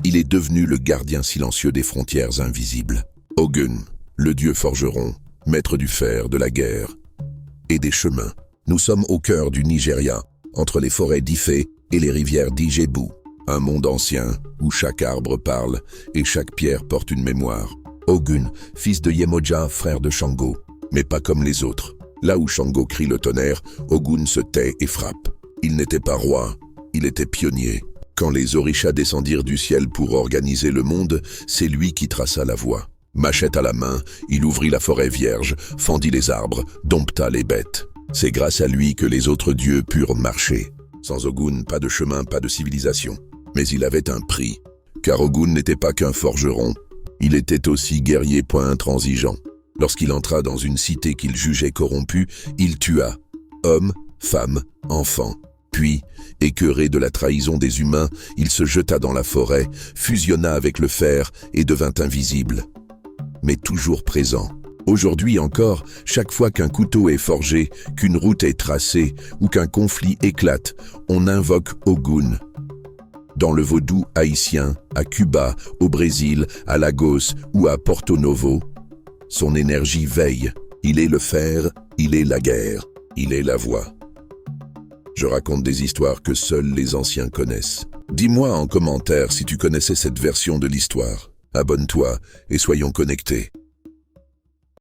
Il est devenu le gardien silencieux des frontières invisibles. Ogun, le dieu forgeron, maître du fer, de la guerre et des chemins. Nous sommes au cœur du Nigeria, entre les forêts d'Ifé et les rivières d'Ijebu. Un monde ancien, où chaque arbre parle et chaque pierre porte une mémoire. Ogun, fils de Yemoja, frère de Shango, mais pas comme les autres. Là où Shango crie le tonnerre, Ogun se tait et frappe. Il n'était pas roi, il était pionnier. Quand les orishas descendirent du ciel pour organiser le monde, c'est lui qui traça la voie. Machette à la main, il ouvrit la forêt vierge, fendit les arbres, dompta les bêtes. C'est grâce à lui que les autres dieux purent marcher. Sans Ogun, pas de chemin, pas de civilisation. Mais il avait un prix, car Ogun n'était pas qu'un forgeron. Il était aussi guerrier point intransigeant. Lorsqu'il entra dans une cité qu'il jugeait corrompue, il tua hommes, femmes, enfants. Puis, écœuré de la trahison des humains, il se jeta dans la forêt, fusionna avec le fer et devint invisible. Mais toujours présent. Aujourd'hui encore, chaque fois qu'un couteau est forgé, qu'une route est tracée ou qu'un conflit éclate, on invoque Ogun. Dans le vaudou haïtien, à Cuba, au Brésil, à Lagos ou à Porto Novo, son énergie veille. Il est le fer, il est la guerre, il est la voix. Je raconte des histoires que seuls les anciens connaissent. Dis-moi en commentaire si tu connaissais cette version de l'histoire. Abonne-toi et soyons connectés.